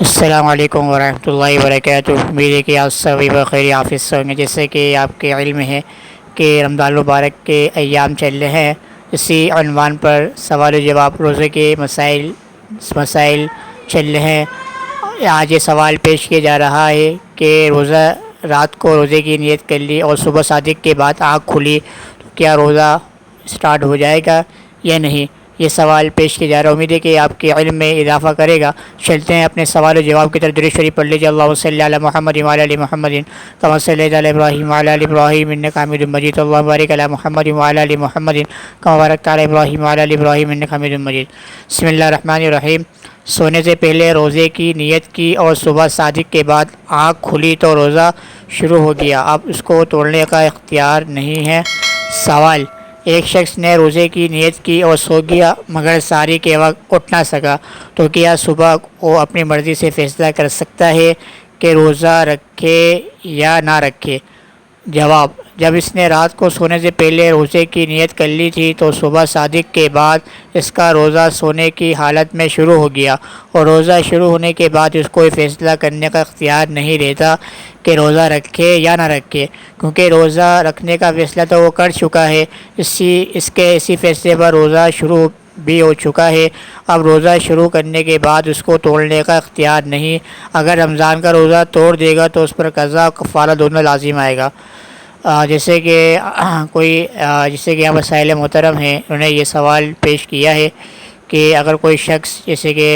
السلام علیکم ورحمۃ اللہ وبرکاتہ۔ امید ہے کہ آپ سبھی بخیر حافظ ہوں گے۔ جیسے کہ آپ کے علم ہے کہ رمضان المبارک کے ایام چل رہے ہیں، اسی عنوان پر سوال و جواب روزے کے مسائل چل رہے ہیں۔ آج یہ سوال پیش کیا جا رہا ہے کہ رات کو روزے کی نیت کر لی اور صبح صادق کے بعد آنکھ کھلی تو کیا روزہ سٹارٹ ہو جائے گا یا نہیں؟ یہ سوال پیش کیا جا رہا ہے، امید ہے کہ آپ کے علم میں اضافہ کرے گا۔ چلتے ہیں اپنے سوال و جواب کی طرف۔ درود شریف پڑھ لیجیے۔ اللہم صلی علی محمد وعلی ال محمد کما صلیت علی ابراہیم وعلی ال ابراہیم انک حمید مجید۔ اللہم بارک علی محمد وعلی ال محمد کما بارکت علی ابراہیم وعلی ال ابراہیم انک حمید مجید۔ بسم اللہ الرحمن الرحیم۔ سونے سے پہلے روزے کی نیت کی اور صبح صادق کے بعد آنکھ کھلی تو روزہ شروع ہو گیا، اب اس کو توڑنے کا اختیار نہیں ہے۔ سوال: ایک شخص نے روزے کی نیت کی اور سو گیا مگر سحری کے وقت اٹھ نہ سکا تو کیا صبح وہ اپنی مرضی سے فیصلہ کر سکتا ہے کہ روزہ رکھے یا نہ رکھے؟ جواب: جب اس نے رات کو سونے سے پہلے روزے کی نیت کر لی تھی تو صبح صادق کے بعد اس کا روزہ سونے کی حالت میں شروع ہو گیا، اور روزہ شروع ہونے کے بعد اس کو فیصلہ کرنے کا اختیار نہیں رہتا کہ روزہ رکھے یا نہ رکھے، کیونکہ روزہ رکھنے کا فیصلہ تو وہ کر چکا ہے۔ اسی فیصلے پر روزہ شروع بھی ہو چکا ہے۔ اب روزہ شروع کرنے کے بعد اس کو توڑنے کا اختیار نہیں۔ اگر رمضان کا روزہ توڑ دے گا تو اس پر قضا اور کفارہ دونوں لازم آئے گا۔ جیسے کہ یہاں مسائل محترم ہیں، انہوں نے یہ سوال پیش کیا ہے کہ اگر کوئی شخص جیسے کہ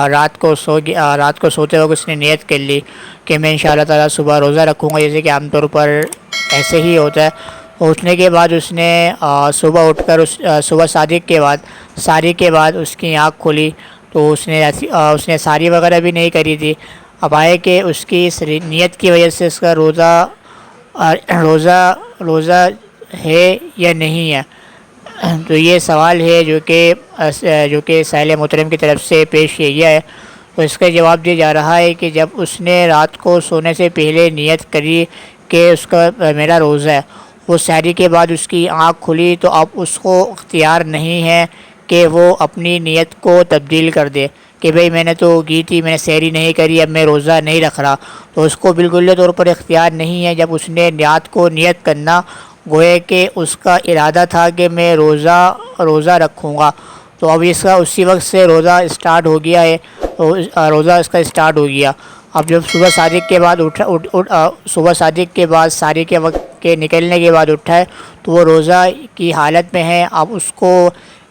رات کو سوتے وقت اس نے نیت کر لی کہ میں انشاءاللہ تعالیٰ صبح روزہ رکھوں گا، جیسے کہ عام طور پر ایسے ہی ہوتا ہے، اٹھنے کے بعد اس نے صبح اٹھ کر صبح صادق کے بعد سحری کے بعد اس کی آنکھ کھلی تو اس نے سحری وغیرہ بھی نہیں کری تھی۔ اب آئے کہ اس کی اس نیت کی وجہ سے اس کا روزہ ہے یا نہیں ہے، تو یہ سوال ہے جو کہ سائل محترم کی طرف سے پیش کیا گیا ہے۔ تو اس کا جواب دیا جا رہا ہے کہ جب اس نے رات کو سونے سے پہلے نیت کری کہ اس کا میرا روزہ ہے، وہ سحری کے بعد اس کی آنکھ کھلی تو اب اس کو اختیار نہیں ہے کہ وہ اپنی نیت کو تبدیل کر دے کہ بھئی میں نے تو کی تھی، میں نے سحری نہیں کری، اب میں روزہ نہیں رکھ رہا، تو اس کو بالکل طور پر اختیار نہیں ہے۔ جب اس نے رات کو نیت کرنا، گویا کہ اس کا ارادہ تھا کہ میں روزہ رکھوں گا، تو اب اس کا اسی وقت سے روزہ اسٹارٹ ہو گیا ہے، روزہ اس کا اسٹارٹ ہو گیا۔ اب جب صبح صادق کے بعد سحری کے وقت کے نکلنے کے بعد اٹھا ہے تو وہ روزہ کی حالت میں ہے۔ اب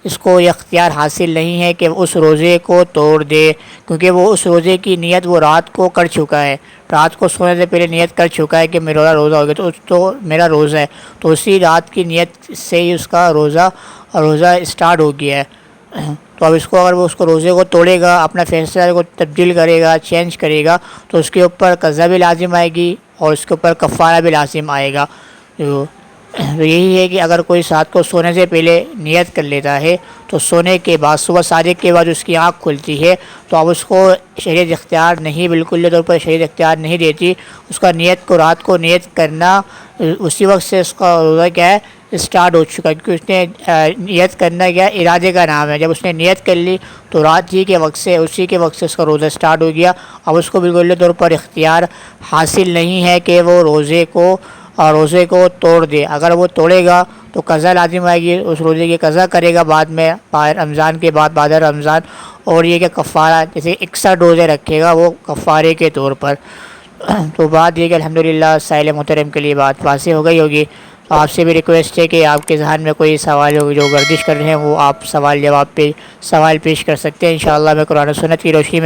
اس کو یہ اختیار حاصل نہیں ہے کہ اس روزے کو توڑ دے، کیونکہ وہ اس روزے کی نیت وہ رات کو کر چکا ہے، رات کو سونے سے پہلے نیت کر چکا ہے کہ میرا روزہ ہو گیا، تو میرا روزہ ہے، تو اسی رات کی نیت سے ہی اس کا روزہ اسٹارٹ ہو گیا ہے۔ تو اب اگر وہ اس کو روزے کو توڑے گا، اپنا فیصلہ کو تبدیل کرے گا، چینج کرے گا، تو اس کے اوپر قضا بھی لازم آئے گی اور اس کے اوپر کفارہ بھی لازم آئے گا۔ تو یہی ہے کہ اگر کوئی رات کو سونے سے پہلے نیت کر لیتا ہے تو سونے کے بعد صبح صادق کے بعد اس کی آنکھ کھلتی ہے تو اب اس کو شریعت اختیار نہیں، بالکل طور پر شریعت اختیار نہیں دیتی، اس کا رات کو نیت کرنا، اسی وقت سے اس کا روزہ کیا ہے اسٹارٹ ہو چکا ہے، کیونکہ اس نے نیت کرنا کیا ارادے کا نام ہے۔ جب اس نے نیت کر لی تو اسی کے وقت سے اس کا روزہ اسٹارٹ ہو گیا۔ اب اس کو بالکل طور پر اختیار حاصل نہیں ہے کہ وہ روزے کو توڑ دے۔ اگر وہ توڑے گا تو قضا لازم آئے گی، اس روزے کی قضا کرے گا بعد میں، رمضان کے بعد بعد رمضان، اور یہ کہ کفارہ جیسے 61 روزے رکھے گا وہ کفارے کے طور پر۔ تو بات یہ کہ الحمدللہ سائل محترم کے لیے بات واضح ہو گئی ہوگی۔ آپ سے بھی ریکویسٹ ہے کہ آپ کے ذہن میں کوئی سوال ہو جو گردش کر رہے ہیں وہ آپ سوال پیش کر سکتے ہیں۔ انشاءاللہ میں قرآن و سنت کی روشنی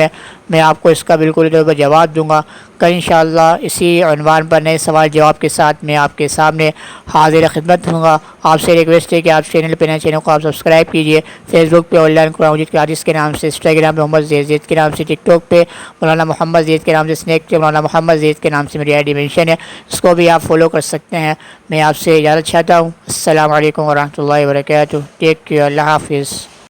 میں آپ کو اس کا بالکل طور پر جواب دوں گا۔ کل انشاءاللہ اسی عنوان پر نئے سوال جواب کے ساتھ میں آپ کے سامنے حاضر خدمت ہوں گا۔ آپ سے ریکویسٹ ہے کہ آپ چینل کو آپ سبسکرائب کیجئے، فیس بک پہ آن لائن قرآن مجید کے حدیث کے نام سے، انسٹاگرام پہ محمد زید کے نام سے، ٹک ٹاک پہ مولانا محمد زید کے نام سے، اسنیک پہ مولانا محمد زید کے نام سے میری آئی ڈی مینشن ہے، اس کو بھی آپ فالو کر سکتے ہیں۔ میں آپ سے اجازت چاہتا ہوں۔ السلام علیکم ورحمۃ اللہ وبرکاتہ۔ ٹیک کیئر، اللہ حافظ۔